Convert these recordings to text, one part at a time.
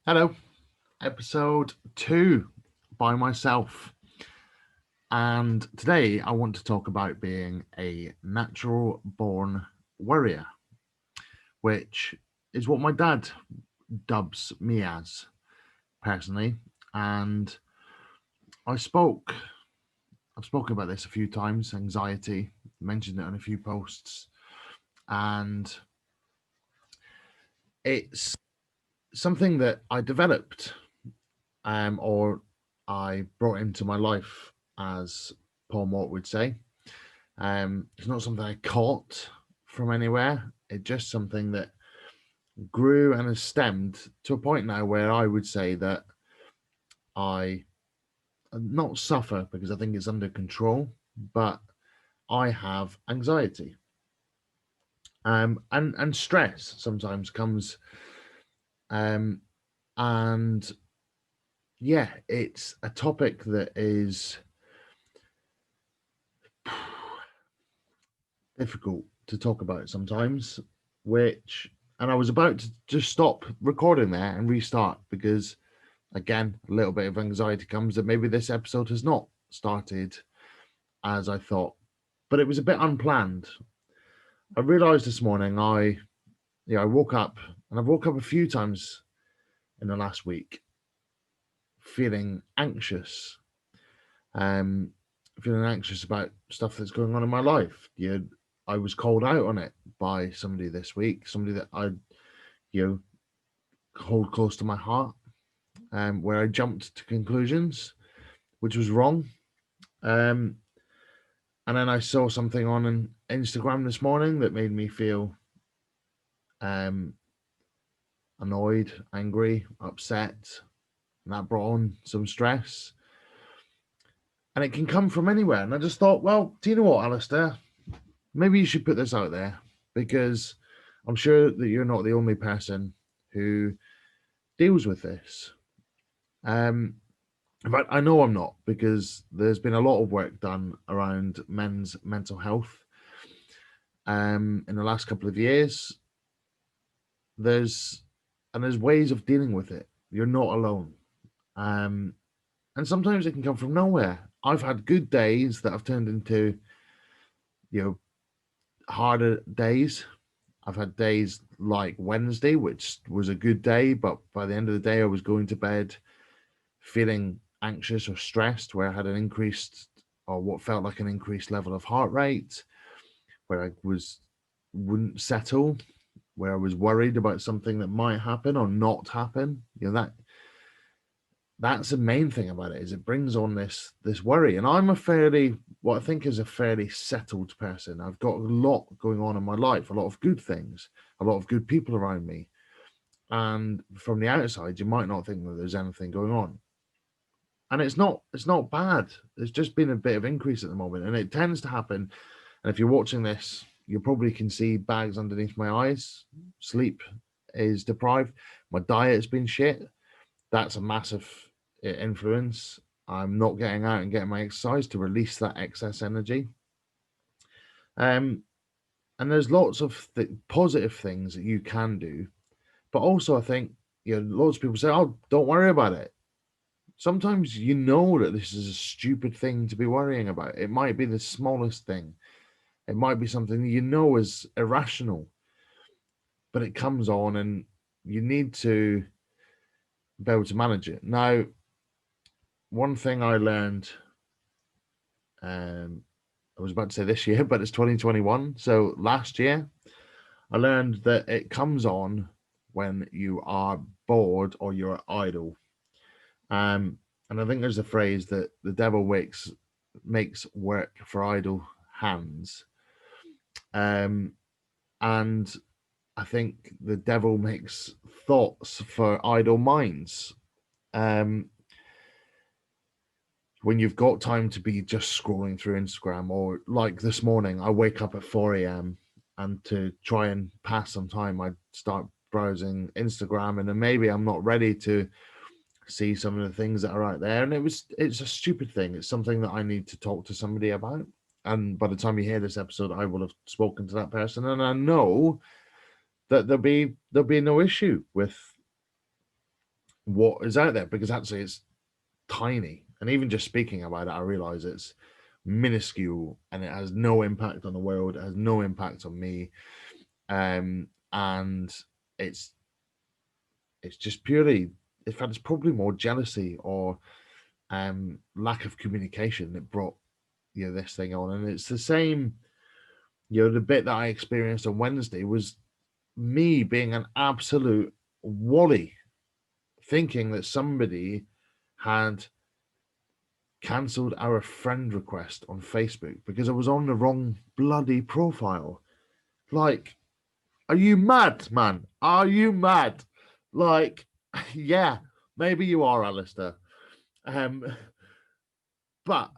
Hello, episode 2 by myself. And today I want to talk about being a natural born worrier, which is what my dad dubs me as personally. And I spoke, I've spoken about this a few times anxiety, mentioned it on a few posts, and it's something that I developed or I brought into my life, as Paul Mort would say. It's not something I caught from anywhere. It's just something that grew and has stemmed to a point now where I would say that I not suffer because I think it's under control, but I have anxiety. And stress sometimes comes, um, and yeah, it's a topic that is difficult to talk about sometimes, which and I was about to just stop recording there and restart because again, a little bit of anxiety comes that maybe this episode has not started as I thought. But it was a bit unplanned. I realized this morning I woke up and I've woke up a few times in the last week feeling anxious. Um feeling anxious about stuff that's going on in my life. I was called out on it by somebody this week, somebody that I you know hold close to my heart, where I jumped to conclusions, which was wrong. Um, and then I saw something on an Instagram this morning that made me feel um, annoyed, angry, upset, and that brought on some stress. And it can come from anywhere. And I just thought, well, do you know what, Alistair? Maybe you should put this out there because I'm sure that you're not the only person who deals with this. Um, But I know I'm not because there's been a lot of work done around men's mental health in the last couple of years. There's there's ways of dealing with it. You're not alone, um, and sometimes it can come from nowhere. I've had good days that have turned into you know harder days. I've had days like Wednesday, which was a good day, but by the end of the day, I was going to bed feeling anxious or stressed, where I had an increased or what felt like an increased level of heart rate, where I wouldn't settle, where I was worried about something that might happen or not happen. That's the main thing about it is it brings on this worry. And I'm a fairly what I think is a fairly settled person. I've got a lot going on in my life, a lot of good things, a lot of good people around me. And from the outside, you might not think that there's anything going on, and it's not bad. There's just been a bit of increase at the moment, and it tends to happen. And if you're watching this, you probably can see bags underneath my eyes. Sleep is deprived. My diet's been shit. That's a massive influence. I'm not getting out and getting my exercise to release that excess energy. Um, and there's lots of positive things that you can do, but also I think lots of people say, "Oh, don't worry about it." Sometimes you know that this is a stupid thing to be worrying about. It might be the smallest thing. It might be something you know is irrational, but it comes on and you need to be able to manage it. Now, one thing I learned, um, I was about to say this year, but it's 2021. So last year, I learned that it comes on when you are bored or you're idle. And I think there's a phrase that the devil makes work for idle hands. Um, and I think the devil makes thoughts for idle minds. Um, when you've got time to be just scrolling through Instagram, or like this morning, I wake up at 4 a.m. and to try and pass some time, I start browsing Instagram, and then maybe I'm not ready to see some of the things that are out there. And it's a stupid thing. It's something that I need to talk to somebody about. And by the time you hear this episode, I will have spoken to that person, and I know that there'll be no issue with what is out there, because actually it's tiny. And even just speaking about it, I realize it's minuscule and it has no impact on the world, it has no impact on me. And it's just purely, in fact, it's probably more jealousy or lack of communication that brought this thing on. And it's the same. The bit that I experienced on Wednesday was me being an absolute wally, thinking that somebody had cancelled our friend request on Facebook because I was on the wrong bloody profile. Like, are you mad, man? Are you mad? Like, yeah, maybe you are, Alistair. Um, but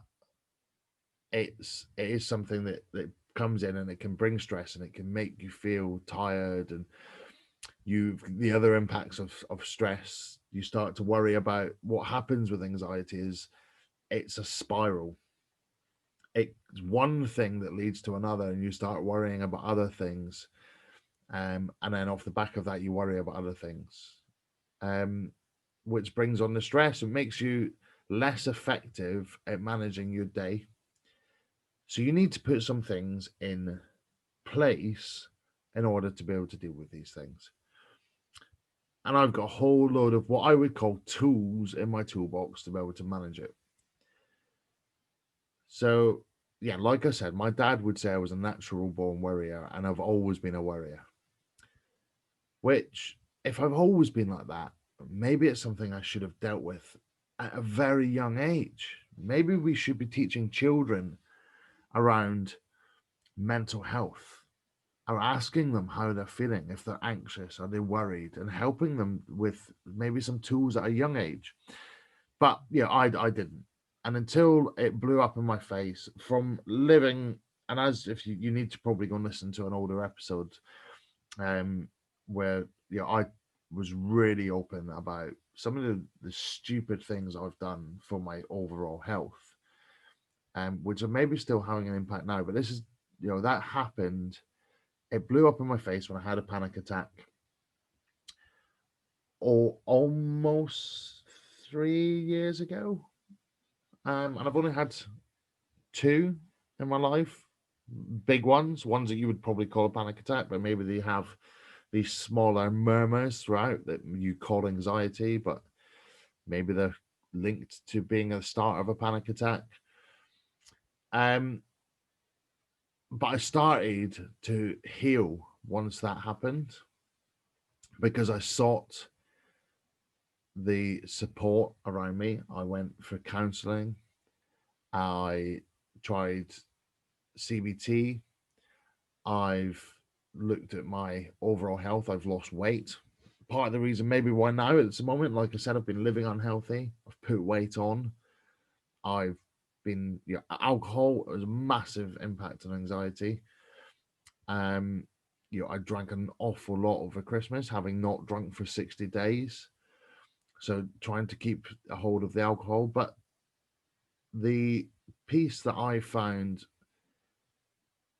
it is something that comes in and it can bring stress and it can make you feel tired, and the other impacts of stress, you start to worry about what happens with anxiety is it's a spiral. It's one thing that leads to another, and you start worrying about other things, and then off the back of that you worry about other things, um, which brings on the stress and makes you less effective at managing your day. So you need to put some things in place in order to be able to deal with these things. And I've got a whole load of what I would call tools in my toolbox to be able to manage it. So, yeah, like I said, my dad would say I was a natural born worrier, and I've always been a worrier. Which, if I've always been like that, maybe it's something I should have dealt with at a very young age. Maybe we should be teaching children around mental health, or asking them how they're feeling, if they're anxious, are they worried, and helping them with maybe some tools at a young age. But yeah, I didn't. And until it blew up in my face from living, and as if you need to probably go and listen to an older episode, um, where I was really open about some of the stupid things I've done for my overall health, which are maybe still having an impact now. But this is, that happened. It blew up in my face when I had a panic attack, or almost 3 years ago. And I've only had two in my life, big ones that you would probably call a panic attack, but maybe they have these smaller murmurs throughout that you call anxiety, but maybe they're linked to being the start of a panic attack. Um, but I started to heal once that happened, because I sought the support around me. I went for counseling. I tried CBT. I've looked at my overall health. I've lost weight. Part of the reason maybe why now at the moment, like I said, I've been living unhealthy. I've put weight on. I've been, alcohol has a massive impact on anxiety. Um, I drank an awful lot over Christmas, having not drunk for 60 days. So trying to keep a hold of the alcohol. But the piece that I found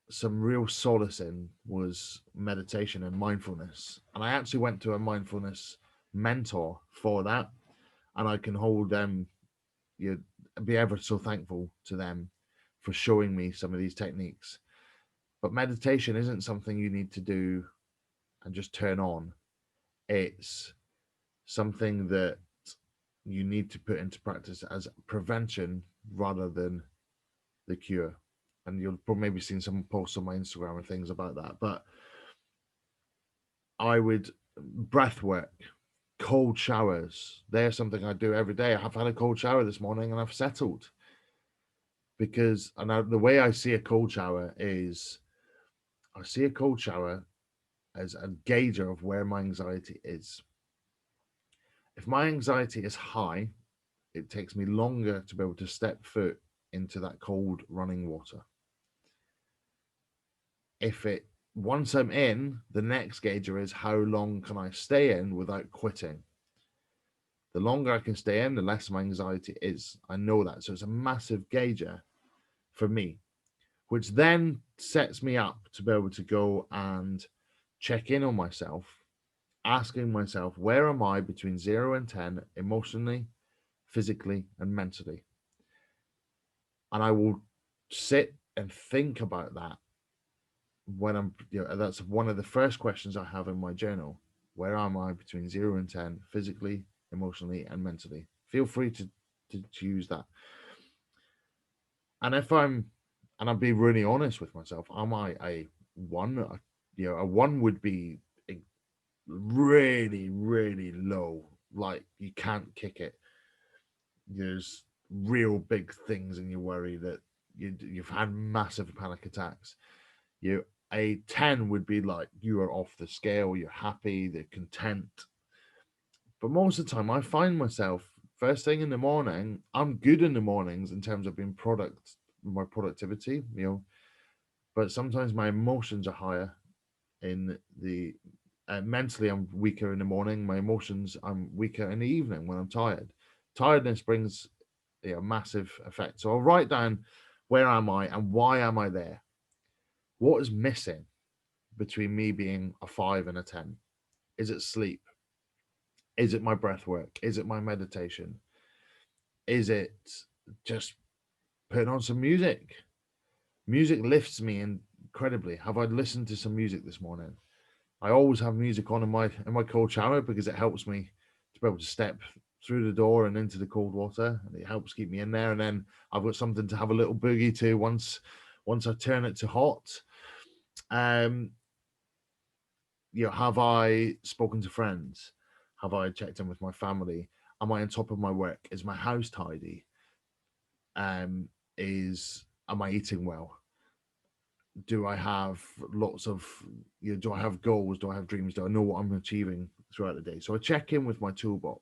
some real solace in was meditation and mindfulness. And I actually went to a mindfulness mentor for that. And I can hold them, you be ever so thankful to them for showing me some of these techniques. But meditation isn't something you need to do and just turn on. It's something that you need to put into practice as prevention rather than the cure. And you'll probably maybe seen some posts on my Instagram and things about that. But I would breath work, cold showers. They're something I do every day. I've had a cold shower this morning and I've settled, because the way I see a cold shower is I see a cold shower as a gauger of where my anxiety is. If my anxiety is high, it takes me longer to be able to step foot into that cold running water. Once I'm in, the next gauger is how long can I stay in without quitting. The longer I can stay in, the less my anxiety is. I know that. So it's a massive gauger for me, which then sets me up to be able to go and check in on myself asking myself, where am I between 0 and 10 emotionally, physically, and mentally? And I will sit and think about that when that's one of the first questions I have in my journal. Where am I between 0 and 10, physically, emotionally, and mentally? Feel free to choose that. And if I'm, and I'll be really honest with myself, am I a one? A one would be really, really low. Like you can't kick it. There's real big things in your worry that you've had massive panic attacks. You A 10 would be like you are off the scale, you're happy, they're content. But most of the time, I find myself first thing in the morning. I'm good in the mornings in terms of being my productivity, But sometimes my emotions are higher in the mentally. I'm weaker in the morning. My emotions, I'm weaker in the evening when I'm tired. Tiredness brings a massive effect. So I'll write down where am I and why am I there? What is missing between me being a 5 and a 10? Is it sleep? Is it my breath work? Is it my meditation? Is it just putting on some music? Music lifts me incredibly. Have I listened to some music this morning? I always have music on in my cold shower because it helps me to be able to step through the door and into the cold water, and it helps keep me in there. And then I've got something to have a little boogie to once I turn it to hot. Um, have I spoken to friends? Have I checked in with my family? Am I on top of my work? Is my house tidy? Is Am I eating well? Do I have lots of do I have goals? Do I have dreams? Do I know what I'm achieving throughout the day? So I check in with my toolbox,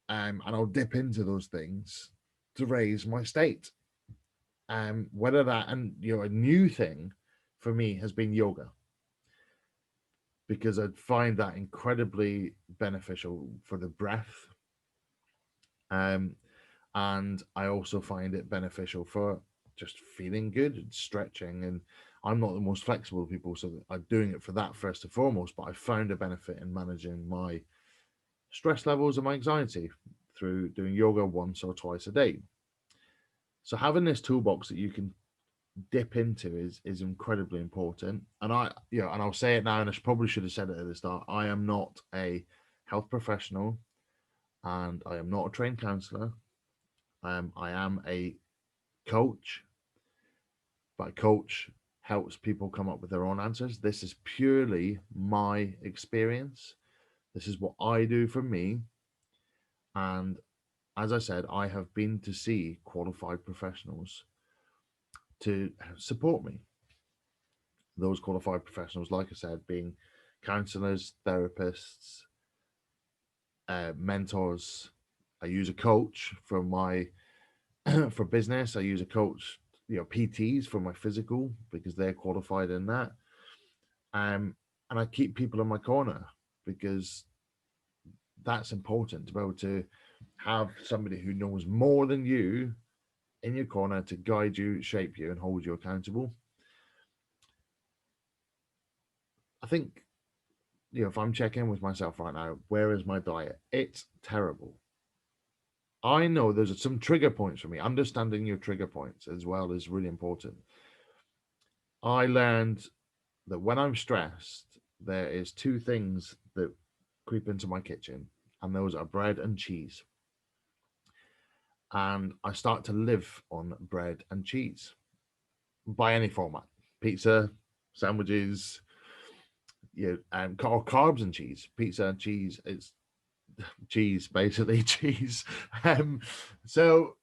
and I'll dip into those things to raise my state. Whether that, and a new thing for me has been yoga, because I find that incredibly beneficial for the breath. Um, and I also find it beneficial for just feeling good and stretching. And I'm not the most flexible of people, so I'm doing it for that first and foremost. But I found a benefit in managing my stress levels and my anxiety through doing yoga once or twice a day. So having this toolbox that you can dip into is incredibly important. And and I'll say it now, and I probably should have said it at the start. I am not a health professional, and I am not a trained counselor. I am a coach, but a coach helps people come up with their own answers. This is purely my experience. This is what I do for me. And as I said, I have been to see qualified professionals to support me. Those qualified professionals, like I said, being counselors, therapists, mentors. I use a coach for my for business. I use a coach, PTs for my physical because they're qualified in that. And I keep people in my corner because that's important to be able to have somebody who knows more than you in your corner to guide you, shape you, and hold you accountable. I think, if I'm checking with myself right now, where is my diet? It's terrible. I know there's some trigger points for me. Understanding your trigger points as well is really important. I learned that when I'm stressed, there is two things that creep into my kitchen, and those are bread and cheese. And I start to live on bread and cheese by any format: pizza, sandwiches, or carbs and cheese. Pizza and cheese, it's cheese, basically cheese. Um, so,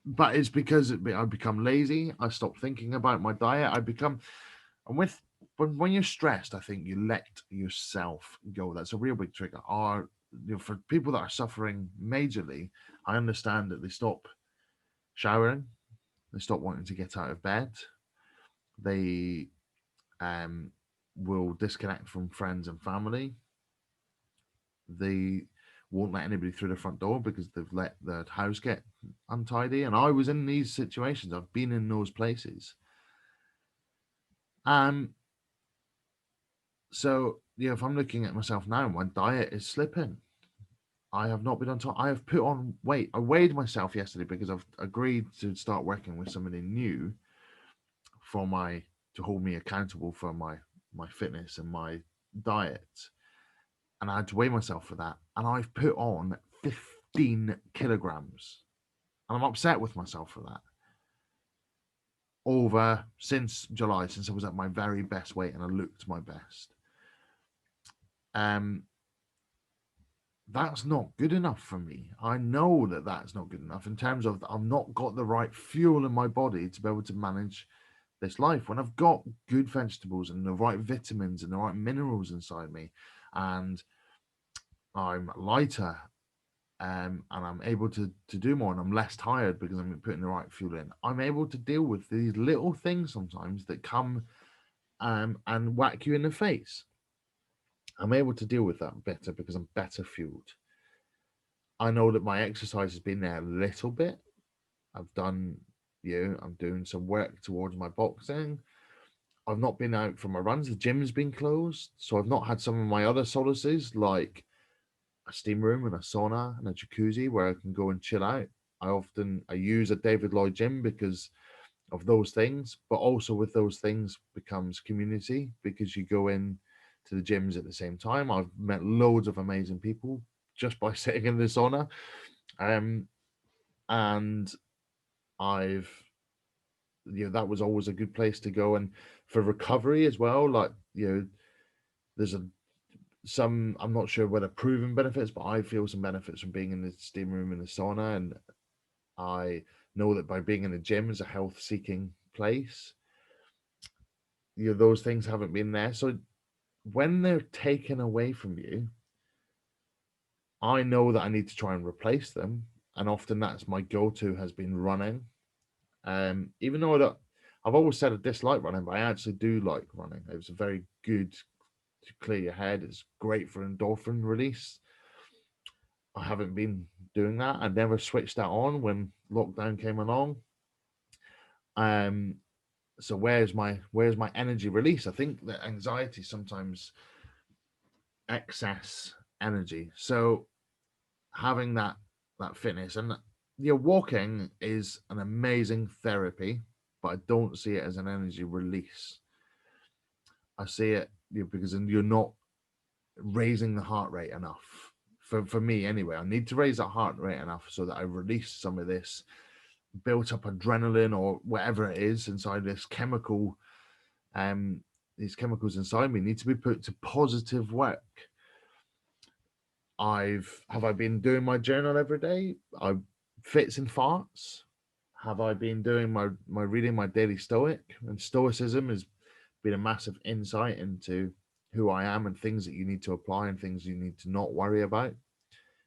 but it's because I become lazy. I stop thinking about my diet. And when you're stressed, I think you let yourself go. That's a real big trigger. For people that are suffering majorly, I understand that they stop showering, they stop wanting to get out of bed, they um, will disconnect from friends and family. They won't let anybody through the front door because they've let their house get untidy. And I was in these situations. I've been in those places. So if I'm looking at myself now, my diet is slipping. I have not been on top. I have put on weight. I weighed myself yesterday because I've agreed to start working with somebody new for my to hold me accountable for my fitness and my diet. And I had to weigh myself for that. And I've put on 15 kilograms. And I'm upset with myself for that. Over since July, since I was at my very best weight and I looked my best. Um, that's not good enough for me. I know that that's not good enough in terms of I've not got the right fuel in my body to be able to manage this life. When I've got good vegetables and the right vitamins and the right minerals inside me, and I'm lighter, and I'm able to do more, and I'm less tired because I'm putting the right fuel in, I'm able to deal with these little things sometimes that come and whack you in the face. I'm able to deal with that better because I'm better fueled. I know that my exercise has been there a little bit. I've done, I'm doing some work towards my boxing. I've not been out for my runs. The gym's been closed. So I've not had some of my other solaces like a steam room and a sauna and a jacuzzi where I can go and chill out. I use a David Lloyd gym because of those things, but also with those things becomes community because you go in to the gyms at the same time. I've met loads of amazing people just by sitting in the sauna. Um, and I've that was always a good place to go, and for recovery as well. Like there's a some I'm not sure whether proven benefits, but I feel some benefits from being in the steam room and the sauna, and I know that by being in the gym is a health seeking place. Those things haven't been there, so when they're taken away from you, I know that I need to try and replace them, and often that's my go-to has been running. Even though I've always said I dislike running, but I actually do like running. It's a very good to clear your head. It's great for endorphin release. I haven't been doing that. I never switched that on when lockdown came along. Um, so where's my energy release? I think that anxiety sometimes excess energy. So having that fitness and walking is an amazing therapy, but I don't see it as an energy release. I see it because you're not raising the heart rate enough. For me anyway, I need to raise that heart rate enough so that I release some of this built up adrenaline or whatever it is inside this chemical. These chemicals inside me need to be put to positive work. Have I been doing my journal every day? I fits and farts. Have I been doing my reading my daily stoic? And stoicism has been a massive insight into who I am and things that you need to apply and things you need to not worry about.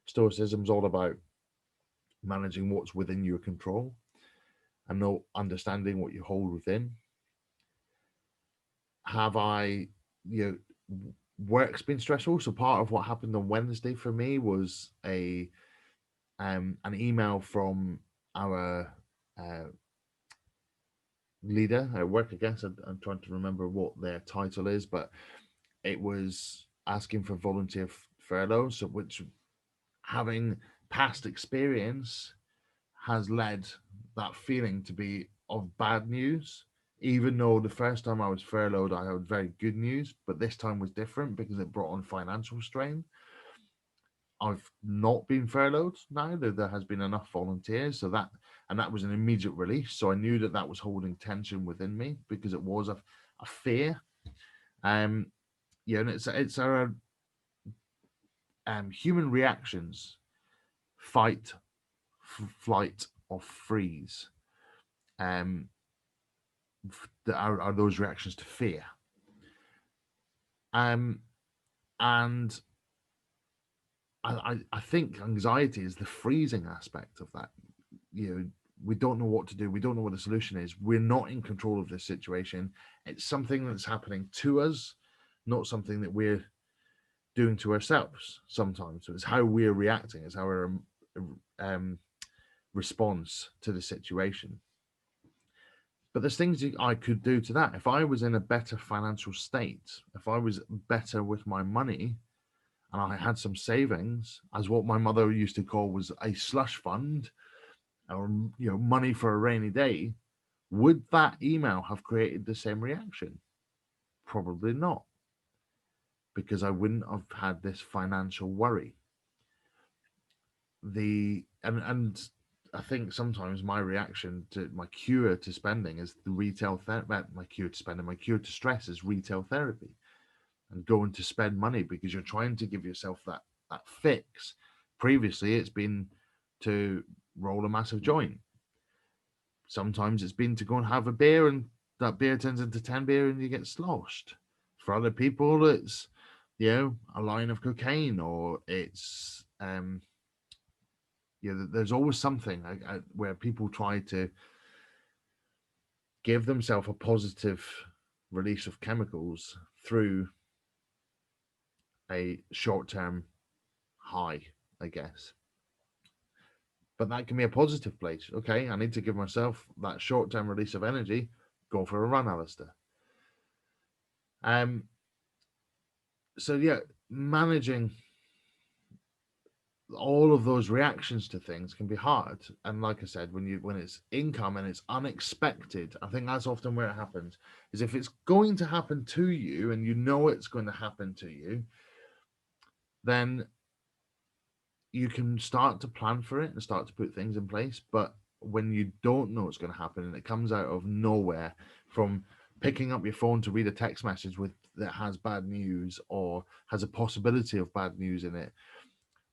Stoicism's all about managing what's within your control and not understanding what you hold within. Have I, work's been stressful. So part of what happened on Wednesday for me was an email from our leader at work. I guess I'm trying to remember what their title is, but it was asking for volunteer furlough. So which having past experience has led that feeling to be of bad news. Even though the first time I was furloughed, I had very good news, but this time was different because it brought on financial strain. I've not been furloughed now. There has been enough volunteers, and that was an immediate release. So I knew that was holding tension within me because it was a fear. Um, and it's our human reactions: fight, flight, or freeze. Um, that are those reactions to fear. Um, and I think anxiety is the freezing aspect of that. We don't know what to do. We don't know what the solution is. We're not in control of this situation. It's something that's happening to us, not something that we're doing to ourselves sometimes. So it's how we're reacting, it's our response to the situation. But there's things I could do to that. If I was in a better financial state, if I was better with my money, and I had some savings, as what my mother used to call was a slush fund, or money for a rainy day, would that email have created the same reaction? Probably not, because I wouldn't have had this financial worry. And I think sometimes my reaction to my cure to spending is the retail therapy. My cure to spending, my cure to stress is retail therapy, and going to spend money because you're trying to give yourself that fix. Previously, it's been to roll a massive joint. Sometimes it's been to go and have a beer, and that beer turns into 10 beer and you get sloshed. For other people, it's a line of cocaine, or it's there's always something where people try to give themselves a positive release of chemicals through a short-term high, I guess. But that can be a positive place. Okay, I need to give myself that short-term release of energy. Go for a run, Alistair. Um. So yeah, managing all of those reactions to things can be hard. And like I said, when it's income and it's unexpected, I think that's often where it happens. Is if it's going to happen to you and you know it's going to happen to you, then you can start to plan for it and start to put things in place. But when you don't know what's going to happen and it comes out of nowhere, from picking up your phone to read a text message that has bad news or has a possibility of bad news in it,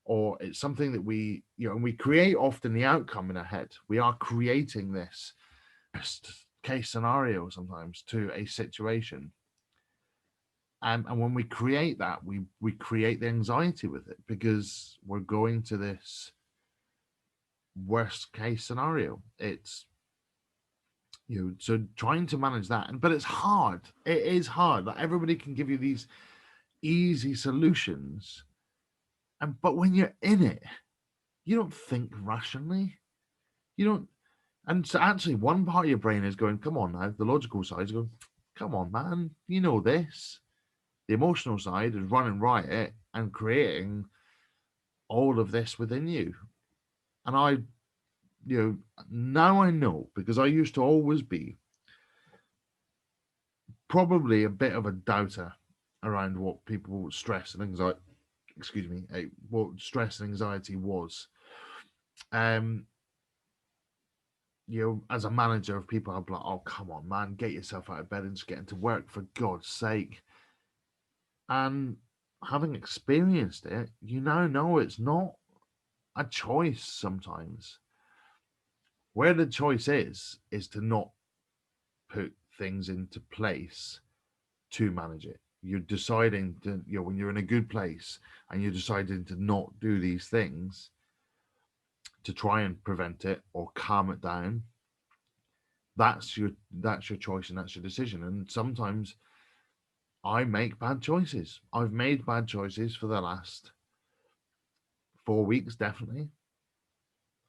or it's something that and we create often the outcome in our head. We are creating this best case scenario sometimes to a situation. And when we create that, we create the anxiety with it because we're going to this worst case scenario. It's so trying to manage that, but it's hard. It is hard. Like, everybody can give you these easy solutions, but when you're in it, you don't think rationally. You don't. And so actually, one part of your brain is going, come on now. The logical side is going, come on, man. You know this. The emotional side is running riot and creating all of this within you. And now I know, because I used to always be probably a bit of a doubter around what people stress and anxiety, what stress and anxiety was. Um, as a manager of people, I'd be like, oh, come on, man, get yourself out of bed and just get into work, for God's sake. And having experienced it, you now know it's not a choice sometimes. Where the choice is to not put things into place to manage it. You're deciding to, when you're in a good place and you're deciding to not do these things to try and prevent it or calm it down, that's your choice and that's your decision. And sometimes I make bad choices. I've made bad choices for the last 4 weeks, definitely.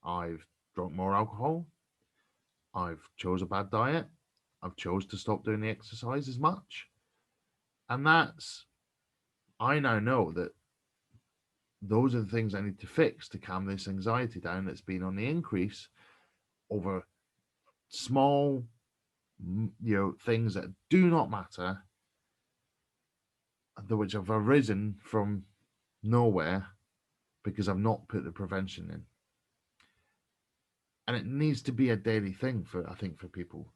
I've drunk more alcohol. I've chose a bad diet. I've chose to stop doing the exercise as much. And I now know that those are the things I need to fix to calm this anxiety down that's been on the increase over small, things that do not matter, which have arisen from nowhere because I've not put the prevention in. And it needs to be a daily thing for people.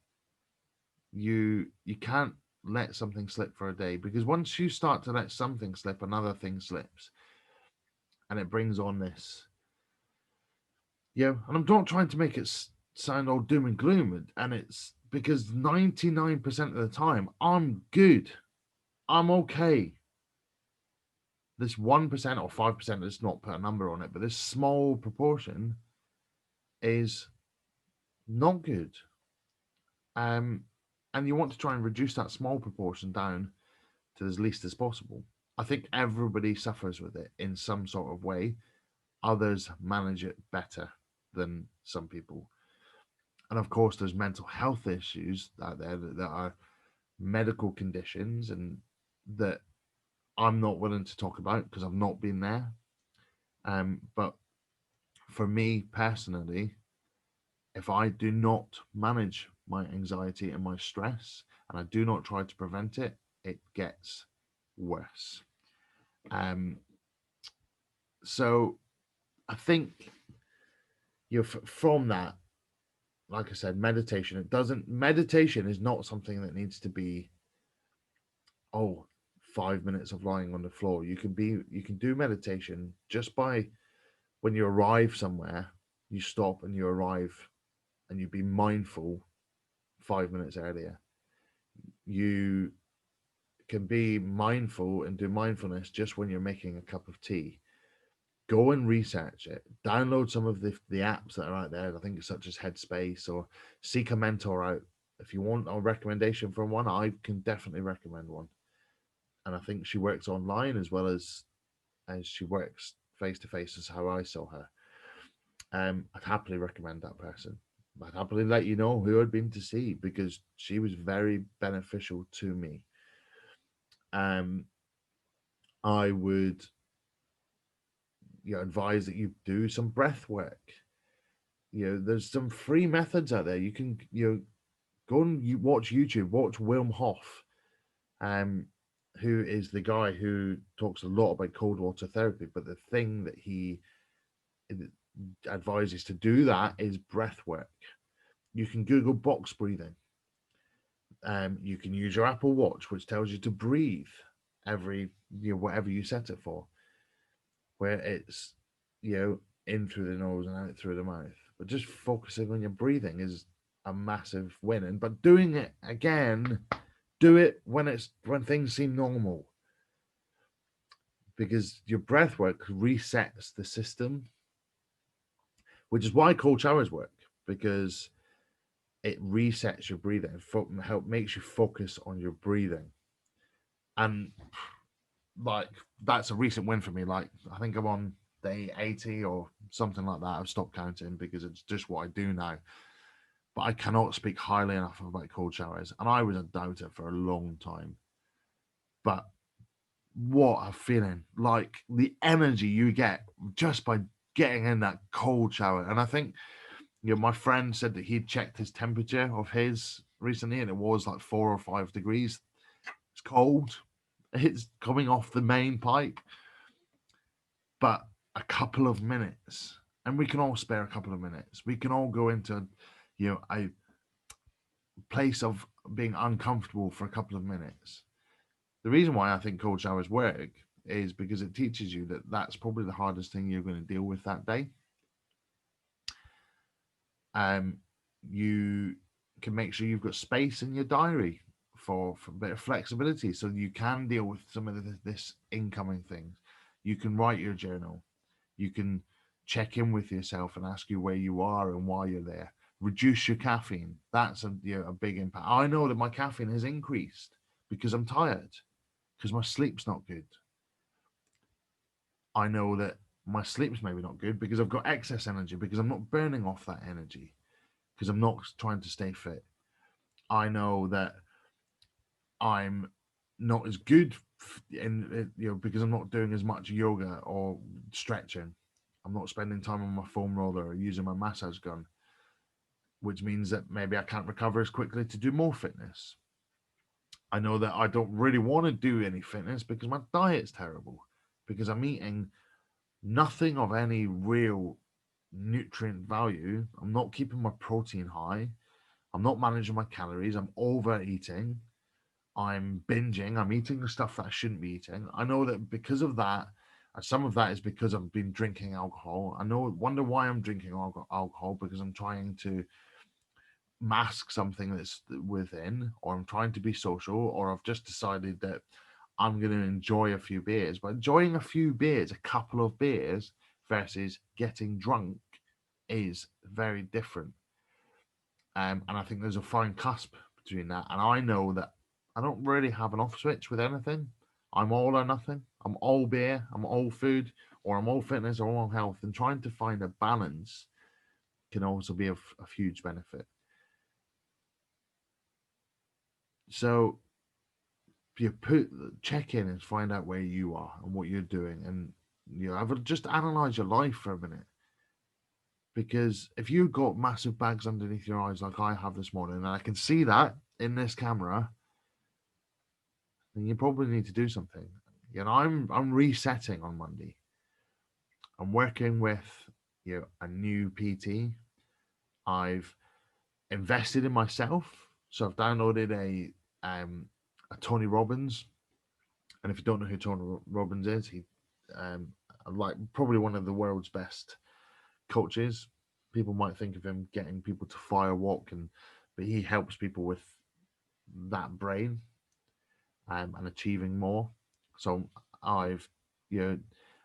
You can't let something slip for a day, because once you start to let something slip, another thing slips, and it brings on this. And I'm not trying to make it sound all doom and gloom, and it's because 99% of the time I'm good, I'm okay. This 1% or 5%, let's not put a number on it, but this small proportion is not good. And you want to try and reduce that small proportion down to as least as possible. I think everybody suffers with it in some sort of way. Others manage it better than some people. And of course, there's mental health issues out there that are medical conditions and that I'm not willing to talk about because I've not been there. But for me personally, if I do not manage my anxiety and my stress and I do not try to prevent it, it gets worse. Um, so I think from that, like I said, meditation is not something that needs to be, oh, 5 minutes of lying on the floor. You can do meditation just by when you arrive somewhere, you stop and you arrive and you be mindful 5 minutes earlier. You can be mindful and do mindfulness just when you're making a cup of tea. Go and research it. Download some of the apps that are out there. I think such as Headspace, or seek a mentor out. If you want a recommendation from one, I can definitely recommend one. And I think she works online as well as she works face to face, is how I saw her. I'd happily recommend that person. I'd happily let you know who I'd been to see because she was very beneficial to me. Um, I would, advise that you do some breath work. There's some free methods out there. You can go and you watch YouTube, watch Wim Hof, um, who is the guy who talks a lot about cold water therapy. But the thing that he advises to do that is breath work. You can Google box breathing. You can use your Apple Watch, which tells you to breathe every whatever you set it for, where it's in through the nose and out through the mouth. But just focusing on your breathing is a massive win. But doing it again, do it when things seem normal, because your breath work resets the system, which is why cold showers work, because it resets your breathing, makes you focus on your breathing. And like that's a recent win for me. Like I think I'm on day 80 or something like that. I've stopped counting because it's just what I do now. But I cannot speak highly enough about cold showers. And I was a doubter for a long time. But what a feeling. Like the energy you get just by getting in that cold shower. And I think, my friend said that he'd checked his temperature of his recently and it was like 4 or 5 degrees. It's cold. It's coming off the main pipe. But a couple of minutes, and we can all spare a couple of minutes. We can all go into, a place of being uncomfortable for a couple of minutes. The reason why I think cold showers work is because it teaches you that that's probably the hardest thing you're going to deal with that day. You can make sure you've got space in your diary for a bit of flexibility, so you can deal with some of this incoming things. You can write your journal. You can check in with yourself and ask you where you are and why you're there. Reduce your caffeine. That's a big impact. I know that my caffeine has increased because I'm tired, because my sleep's not good. I know that my sleep's maybe not good because I've got excess energy, because I'm not burning off that energy, because I'm not trying to stay fit. I know that I'm not as good because I'm not doing as much yoga or stretching. I'm not spending time on my foam roller or using my massage gun, which means that maybe I can't recover as quickly to do more fitness. I know that I don't really want to do any fitness because my diet's terrible, because I'm eating nothing of any real nutrient value. I'm not keeping my protein high. I'm not managing my calories. I'm overeating. I'm binging. I'm eating the stuff that I shouldn't be eating. I know that because of that, some of that is because I've been drinking alcohol. Wonder why I'm drinking alcohol, because I'm trying to mask something that's within, or I'm trying to be social, or I've just decided that I'm going to enjoy a few beers. But enjoying a few beers, a couple of beers, versus getting drunk is very different. And I think there's a fine cusp between that. And I know that I don't really have an off switch with anything. I'm all or nothing. I'm all beer, I'm all food, or I'm all fitness, or I'm all health. And trying to find a balance can also be of huge benefit. So you check in and find out where you are and what you're doing, and have just analyze your life for a minute. Because if you've got massive bags underneath your eyes like I have this morning, and I can see that in this camera, then you probably need to do something. I'm resetting on Monday. I'm working with a new PT. I've invested in myself, so I've downloaded a Tony Robbins. And if you don't know who Tony Robbins is, he um, like probably one of the world's best coaches. People might think of him getting people to fire walk, but he helps people with that brain and achieving more. So I've you know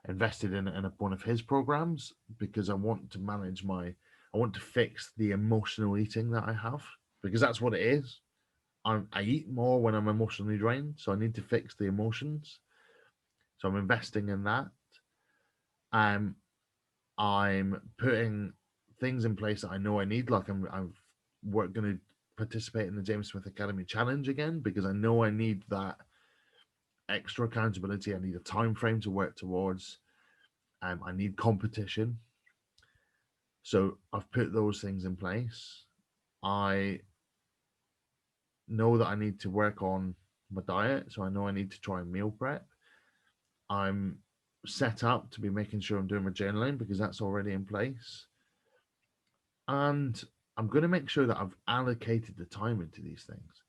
invested in one of his programs because I want to fix the emotional eating that I have, because that's what it is. I eat more when I'm emotionally drained, so I need to fix the emotions. So I'm investing in that. Um, I'm putting things in place that I know I need. Like we're going to participate in the James Smith Academy Challenge again because I know I need that extra accountability. I need a time frame to work towards. I need competition. So I've put those things in place. I know that I need to work on my diet, so I know I need to try and meal prep. I'm set up to be making sure I'm doing my journaling because that's already in place. And I'm going to make sure that I've allocated the time into these things.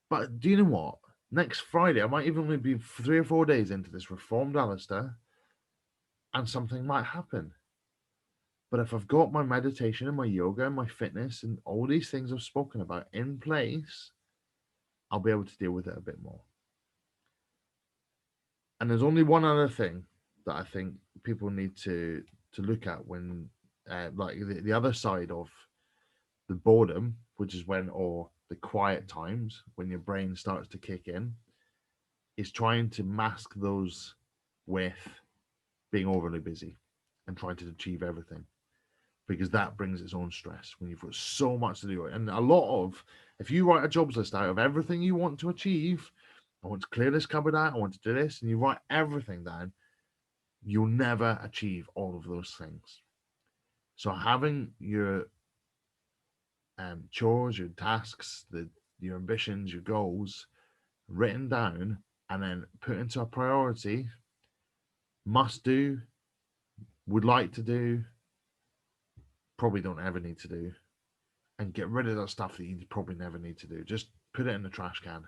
But do you know what? Next Friday, I might even only be 3 or 4 days into this reformed Alistair, and something might happen. But if I've got my meditation and my yoga and my fitness and all these things I've spoken about in place, I'll be able to deal with it a bit more. And there's only one other thing that I think people need to look at when, like the other side of the boredom, which is when, or the quiet times when your brain starts to kick in, is trying to mask those with being overly busy and trying to achieve everything, because that brings its own stress when you've got so much to do. And a lot of, if you write a jobs list out of everything you want to achieve, I want to clear this cupboard out, I want to do this, and you write everything down, you'll never achieve all of those things. So having your chores, your tasks, your ambitions, your goals written down and then put into a priority, must do, would like to do, probably don't ever need to do, and get rid of that stuff that you probably never need to do. Just put it in the trash can,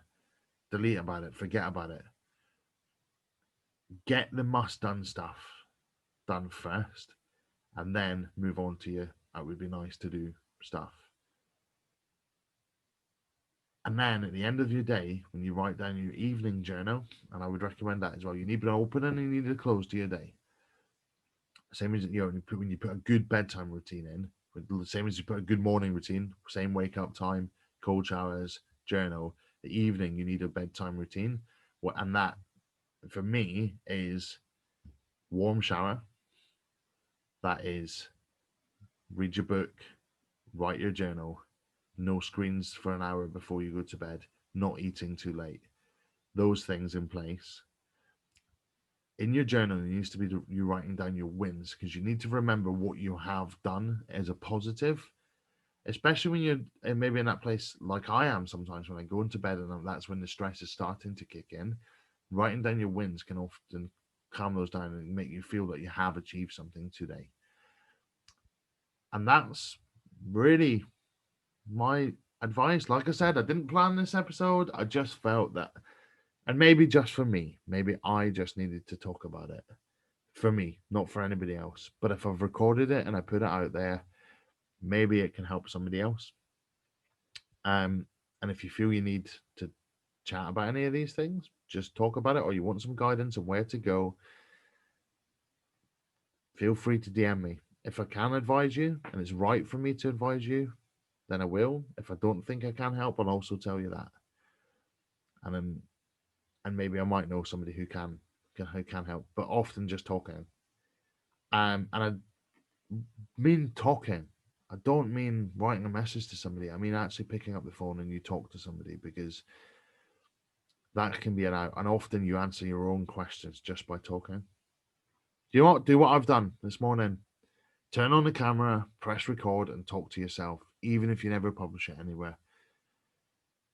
delete about it, forget about it. Get the must done stuff done first, and then move on to your that would be nice to do stuff. And then at the end of your day, when you write down your evening journal, and I would recommend that as well, you need an open and you need a close to your day. Same as when you put a good bedtime routine in, the same as you put a good morning routine, same wake up time, cold showers, journal. The evening you need a bedtime routine. And that for me is warm shower. That is read your book, write your journal, no screens for an hour before you go to bed, not eating too late. Those things in place. In your journal, it needs to be you writing down your wins, because you need to remember what you have done as a positive, especially when you're maybe in that place like I am sometimes when I go into bed and that's when the stress is starting to kick in. Writing down your wins can often calm those down and make you feel that you have achieved something today. And that's really my advice. Like I said, I didn't plan this episode. I just felt that, and maybe just for me, maybe I just needed to talk about it for me, not for anybody else. But if I've recorded it and I put it out there, maybe it can help somebody else. And if you feel you need to chat about any of these things, just talk about it, or you want some guidance on where to go, feel free to DM me. If I can advise you and it's right for me to advise you, then I will. If I don't think I can help, I'll also tell you that. And then, and maybe I might know somebody who can help. But often just talking. And I mean talking. I don't mean writing a message to somebody. I mean actually picking up the phone and you talk to somebody, because that can be an out. And often you answer your own questions just by talking. Do you know what? Do what I've done this morning. Turn on the camera, press record, and talk to yourself, even if you never publish it anywhere.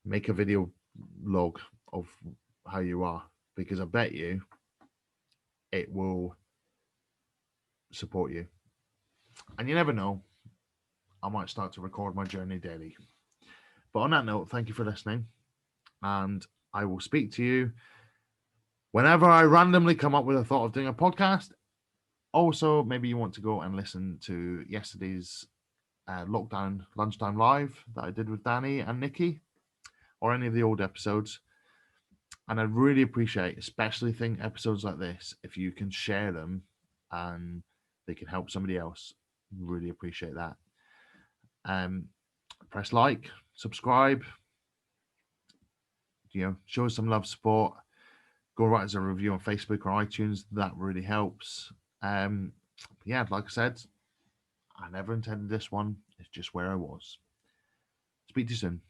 Make a video log of how you are, because I bet you it will support you. And you never know, I might start to record my journey daily. But on that note, thank you for listening. And I will speak to you whenever I randomly come up with a thought of doing a podcast. Also, maybe you want to go and listen to yesterday's lockdown lunchtime live that I did with Danny and Nikki, or any of the old episodes. And I'd really appreciate, especially episodes like this, if you can share them and they can help somebody else. Really appreciate that. Press like, subscribe, show us some love, support. Go write us a review on Facebook or iTunes. That really helps. Yeah, like I said, I never intended this one. It's just where I was. Speak to you soon.